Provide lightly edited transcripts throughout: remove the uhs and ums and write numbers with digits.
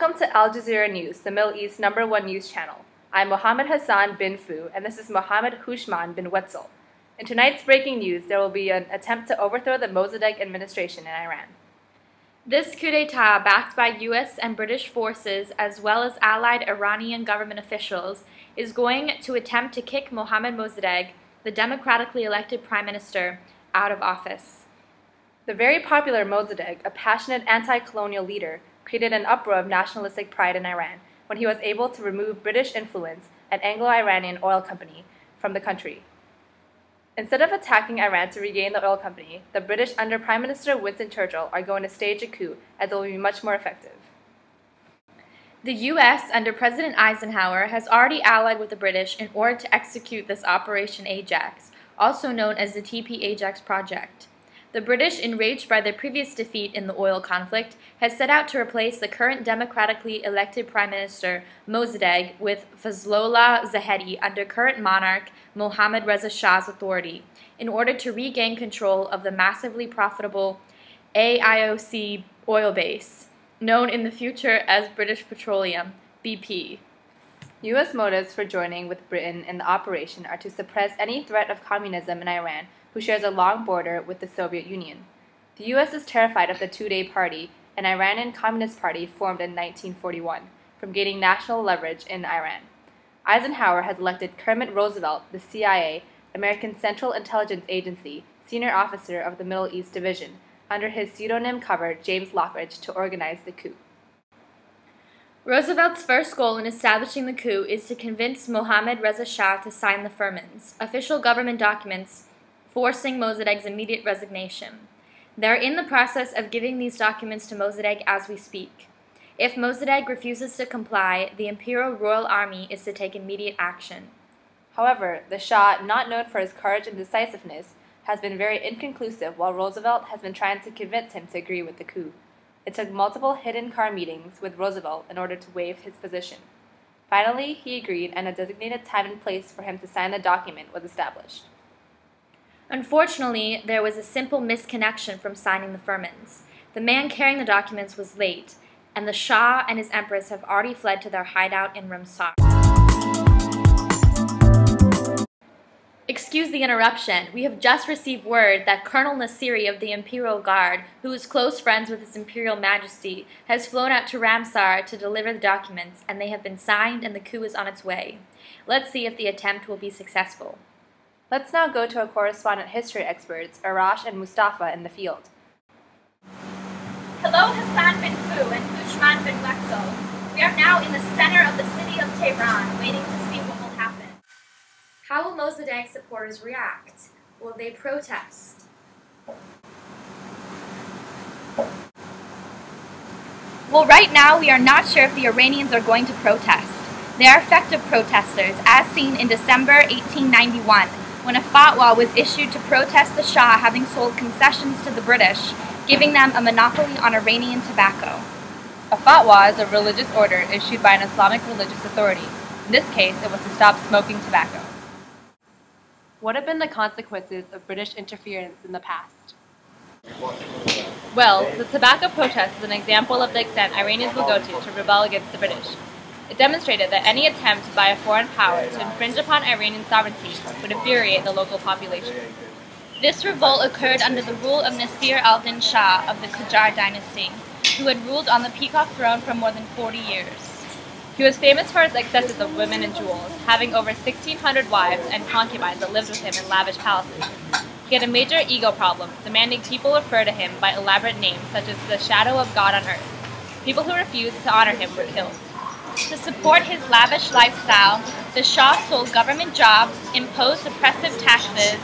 Welcome to Al Jazeera News, the Middle East's #1 news channel. I'm Mohammed Hassan bin Fu, and this is Mohammed Hushman bin Wetzel. In tonight's breaking news, there will be an attempt to overthrow the Mossadegh administration in Iran. This coup d'etat, backed by U.S. and British forces as well as allied Iranian government officials, is going to attempt to kick Mohammad Mossadegh, the democratically elected prime minister, out of office. The very popular Mossadegh, a passionate anti-colonial leader, created an uproar of nationalistic pride in Iran when he was able to remove British influence and Anglo-Iranian oil company from the country. Instead of attacking Iran to regain the oil company, the British under Prime Minister Winston Churchill are going to stage a coup as it will be much more effective. The U.S. under President Eisenhower has already allied with the British in order to execute this Operation Ajax, also known as the TP Ajax project. The British, enraged by their previous defeat in the oil conflict, has set out to replace the current democratically elected Prime Minister Mossadegh with Fazlollah Zahedi under current monarch Mohammad Reza Shah's authority, in order to regain control of the massively profitable AIOC oil base, known in the future as British Petroleum, BP. U.S. motives for joining with Britain in the operation are to suppress any threat of communism in Iran, who shares a long border with the Soviet Union. The U.S. is terrified of the Two-Day Party, an Iranian Communist Party formed in 1941, from gaining national leverage in Iran. Eisenhower has elected Kermit Roosevelt, the CIA, American Central Intelligence Agency, senior officer of the Middle East Division, under his pseudonym cover James Lockridge, to organize the coup. Roosevelt's first goal in establishing the coup is to convince Mohammad Reza Shah to sign the firmans, official government documents forcing Mossadegh's immediate resignation. They are in the process of giving these documents to Mossadegh as we speak. If Mossadegh refuses to comply, the Imperial Royal Army is to take immediate action. However, the Shah, not known for his courage and decisiveness, has been very inconclusive, while Roosevelt has been trying to convince him to agree with the coup. It took multiple hidden car meetings with Roosevelt in order to waive his position. Finally, he agreed, and a designated time and place for him to sign the document was established. Unfortunately, there was a simple misconnection from signing the firmans. The man carrying the documents was late, and the Shah and his empress have already fled to their hideout in Ramsar. Excuse the interruption. We have just received word that Colonel Nasiri of the Imperial Guard, who is close friends with His Imperial Majesty, has flown out to Ramsar to deliver the documents, and they have been signed and the coup is on its way. Let's see if the attempt will be successful. Let's now go to our correspondent history experts, Arash and Mustafa, in the field. Hello, Hassan bin Fu and Hushman bin Wetzel. We are now in the center of the city of Tehran, waiting to see what will happen. How will Mossadegh supporters react? Will they protest? Well, right now we are not sure if the Iranians are going to protest. They are effective protesters, as seen in December 1891, when a fatwa was issued to protest the Shah having sold concessions to the British, giving them a monopoly on Iranian tobacco. A fatwa is a religious order issued by an Islamic religious authority. In this case, it was to stop smoking tobacco. What have been the consequences of British interference in the past? Well, the tobacco protest is an example of the extent Iranians will go to rebel against the British. It demonstrated that any attempt by a foreign power to infringe upon Iranian sovereignty would infuriate the local population. This revolt occurred under the rule of Nasir al-Din Shah of the Qajar dynasty, who had ruled on the Peacock throne for more than 40 years. He was famous for his excesses of women and jewels, having over 1,600 wives and concubines that lived with him in lavish palaces. He had a major ego problem, demanding people refer to him by elaborate names such as the shadow of God on earth. People who refused to honor him were killed. To support his lavish lifestyle, the Shah sold government jobs, imposed oppressive taxes,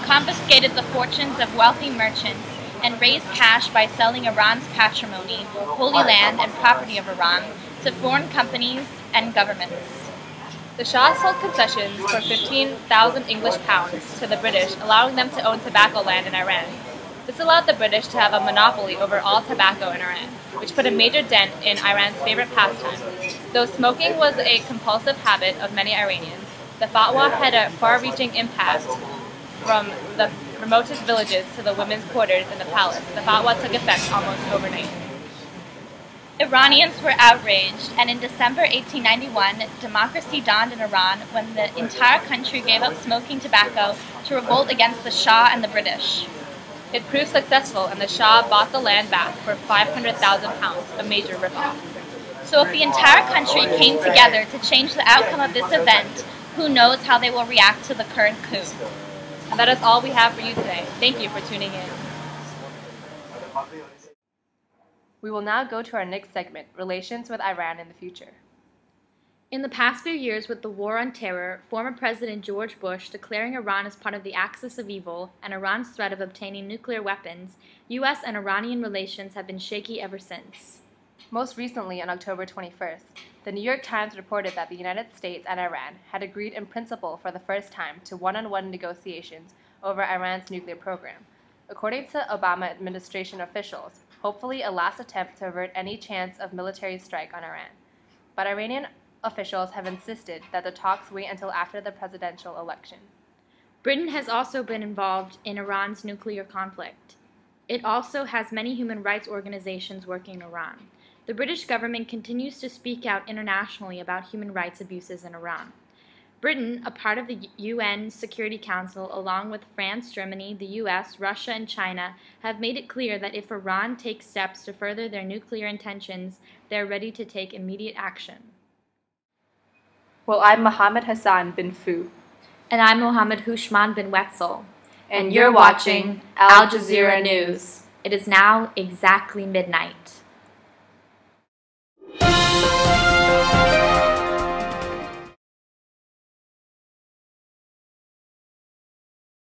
confiscated the fortunes of wealthy merchants, and raised cash by selling Iran's patrimony, holy land and property of Iran, to foreign companies and governments. The Shah sold concessions for 15,000 English pounds to the British, allowing them to own tobacco land in Iran. This allowed the British to have a monopoly over all tobacco in Iran, which put a major dent in Iran's favorite pastime. Though smoking was a compulsive habit of many Iranians, the fatwa had a far-reaching impact from the remotest villages to the women's quarters in the palace. The fatwa took effect almost overnight. Iranians were outraged, and in December 1891, democracy dawned in Iran when the entire country gave up smoking tobacco to revolt against the Shah and the British. It proved successful, and the Shah bought the land back for 500,000 pounds, a major ripoff. So if the entire country came together to change the outcome of this event, who knows how they will react to the current coup. And that is all we have for you today. Thank you for tuning in. We will now go to our next segment, Relations with Iran in the Future. In the past few years, with the War on Terror, former President George Bush declaring Iran as part of the axis of evil and Iran's threat of obtaining nuclear weapons, U.S. and Iranian relations have been shaky ever since. Most recently, on October 21st, the New York Times reported that the United States and Iran had agreed in principle for the first time to one-on-one negotiations over Iran's nuclear program. According to Obama administration officials, hopefully a last attempt to avert any chance of military strike on Iran. But Iranian officials have insisted that the talks wait until after the presidential election. Britain has also been involved in Iran's nuclear conflict. It also has many human rights organizations working in Iran. The British government continues to speak out internationally about human rights abuses in Iran. Britain, a part of the UN Security Council, along with France, Germany, the US, Russia, and China, have made it clear that if Iran takes steps to further their nuclear intentions, they are ready to take immediate action. Well, I'm Mohammed Hassan bin Fu. And I'm Mohammed Hushman bin Wetzel. And you're watching Al Jazeera News. It is now exactly midnight.